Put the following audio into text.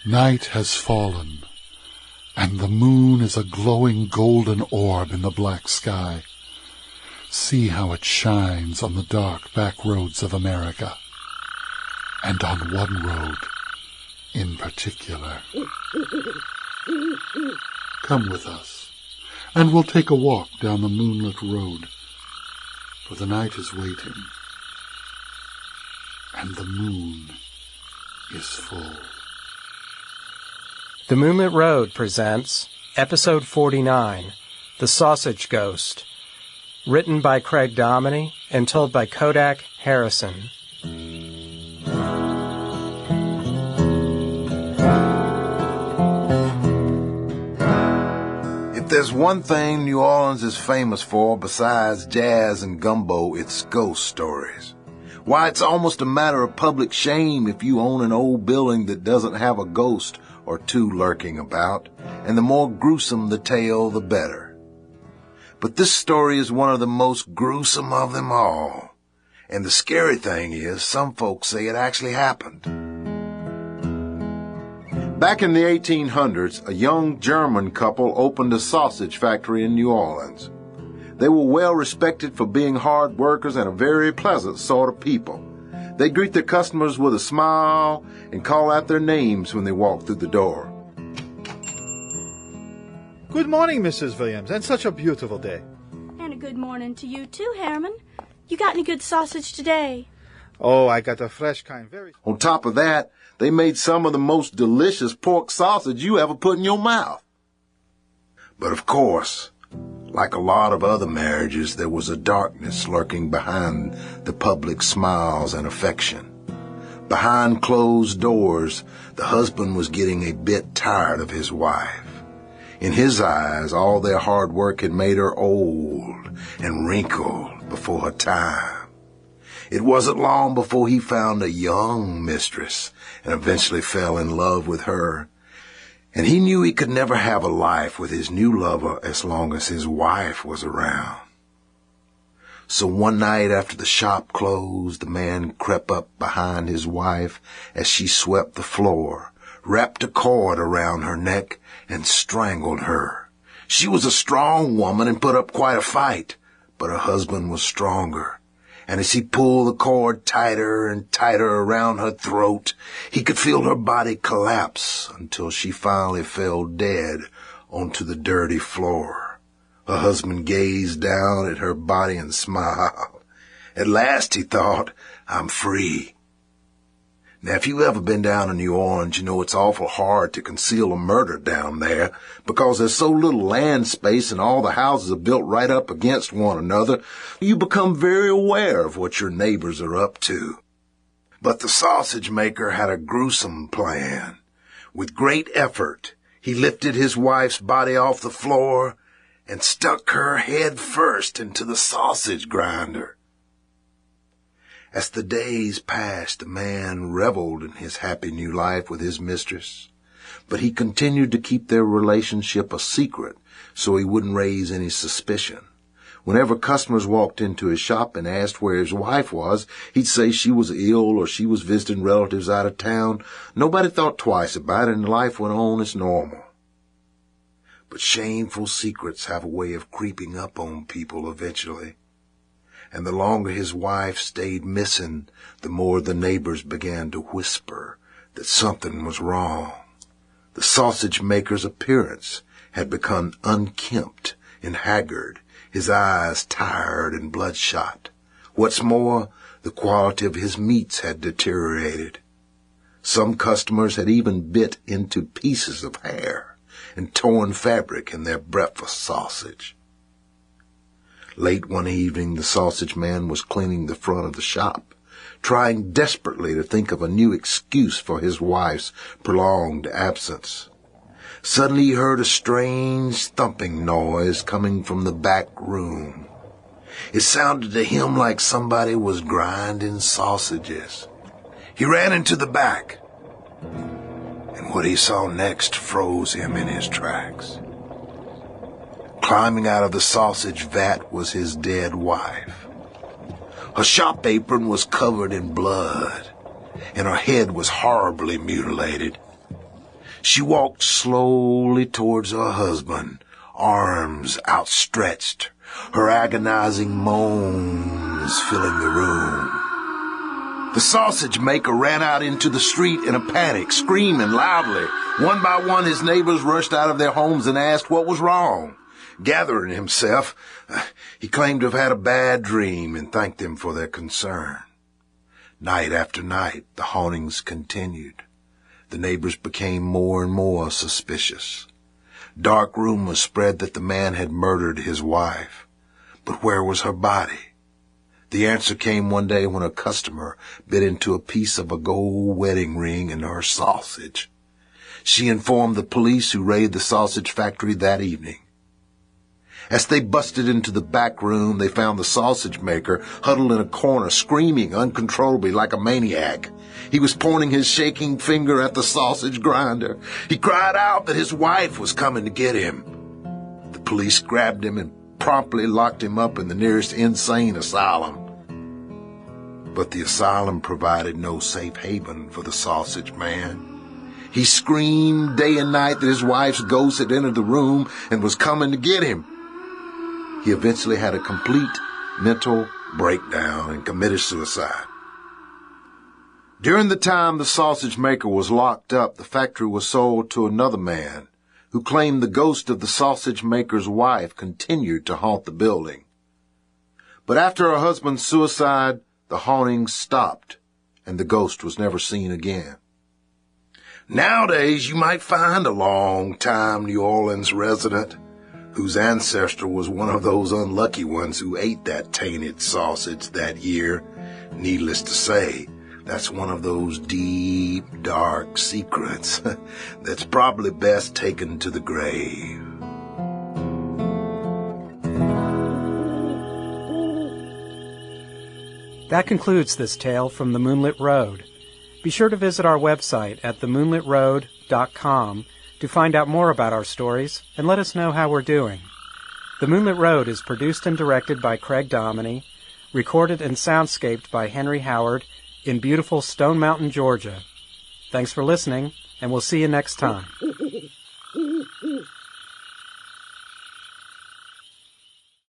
Night has fallen, and the moon is a glowing golden orb in the black sky. See how it shines on the dark back roads of America, and on one road in particular. Come with us, and we'll take a walk down the moonlit road, for the night is waiting, and the moon is full. The Moonlit Road presents Episode 49, The Sausage Ghost, written by Craig Dominey and told by Kodac Harrison. If there's one thing New Orleans is famous for besides jazz and gumbo, it's ghost stories. Why, it's almost a matter of public shame if you own an old building that doesn't have a ghost or two lurking about, and the more gruesome the tale, the better. But this story is one of the most gruesome of them all, and the scary thing is, some folks say it actually happened. Back in the 1800s, a young German couple opened a sausage factory in New Orleans. They were well respected for being hard workers and a very pleasant sort of people. They greet their customers with a smile and call out their names when they walk through the door. Good morning, Mrs. Williams, and such a beautiful day. And a good morning to you too, Harriman. You got any good sausage today? Oh, I got a fresh kind, very... On top of that, they made some of the most delicious pork sausage you ever put in your mouth. But of course, like a lot of other marriages, there was a darkness lurking behind the public smiles and affection. Behind closed doors, the husband was getting a bit tired of his wife. In his eyes, all their hard work had made her old and wrinkled before her time. It wasn't long before he found a young mistress and eventually fell in love with her. And he knew he could never have a life with his new lover as long as his wife was around. So one night after the shop closed, the man crept up behind his wife as she swept the floor, wrapped a cord around her neck, and strangled her. She was a strong woman and put up quite a fight, but her husband was stronger. And as he pulled the cord tighter and tighter around her throat, he could feel her body collapse until she finally fell dead onto the dirty floor. Her husband gazed down at her body and smiled. At last, he thought, I'm free. Now, if you've ever been down in New Orleans, you know it's awful hard to conceal a murder down there because there's so little land space and all the houses are built right up against one another. You become very aware of what your neighbors are up to. But the sausage maker had a gruesome plan. With great effort, he lifted his wife's body off the floor and stuck her head first into the sausage grinder. As the days passed, the man reveled in his happy new life with his mistress, but he continued to keep their relationship a secret so he wouldn't raise any suspicion. Whenever customers walked into his shop and asked where his wife was, he'd say she was ill or she was visiting relatives out of town. Nobody thought twice about it, and life went on as normal. But shameful secrets have a way of creeping up on people eventually. And the longer his wife stayed missing, the more the neighbors began to whisper that something was wrong. The sausage maker's appearance had become unkempt and haggard, his eyes tired and bloodshot. What's more, the quality of his meats had deteriorated. Some customers had even bit into pieces of hair and torn fabric in their breakfast sausage. Late one evening, the sausage man was cleaning the front of the shop, trying desperately to think of a new excuse for his wife's prolonged absence. Suddenly he heard a strange thumping noise coming from the back room. It sounded to him like somebody was grinding sausages. He ran into the back, and what he saw next froze him in his tracks. Climbing out of the sausage vat was his dead wife. Her shop apron was covered in blood, and her head was horribly mutilated. She walked slowly towards her husband, arms outstretched, her agonizing moans filling the room. The sausage maker ran out into the street in a panic, screaming loudly. One by one, his neighbors rushed out of their homes and asked what was wrong. Gathering himself, he claimed to have had a bad dream and thanked them for their concern. Night after night, the hauntings continued. The neighbors became more and more suspicious. Dark rumors spread that the man had murdered his wife. But where was her body? The answer came one day when a customer bit into a piece of a gold wedding ring in her sausage. She informed the police who raided the sausage factory that evening. As they busted into the back room, they found the sausage maker huddled in a corner, screaming uncontrollably like a maniac. He was pointing his shaking finger at the sausage grinder. He cried out that his wife was coming to get him. The police grabbed him and promptly locked him up in the nearest insane asylum. But the asylum provided no safe haven for the sausage man. He screamed day and night that his wife's ghost had entered the room and was coming to get him. He eventually had a complete mental breakdown and committed suicide. During the time the sausage maker was locked up, the factory was sold to another man who claimed the ghost of the sausage maker's wife continued to haunt the building. But after her husband's suicide, the hauntings stopped, and the ghost was never seen again. Nowadays, you might find a long-time New Orleans resident whose ancestor was one of those unlucky ones who ate that tainted sausage that year. Needless to say, that's one of those deep, dark secrets that's probably best taken to the grave. That concludes this tale from the Moonlit Road. Be sure to visit our website at themoonlitroad.com to find out more about our stories and let us know how we're doing. The Moonlit Road is produced and directed by Craig Dominey, recorded and soundscaped by Henry Howard in beautiful Stone Mountain, Georgia. Thanks for listening, and we'll see you next time.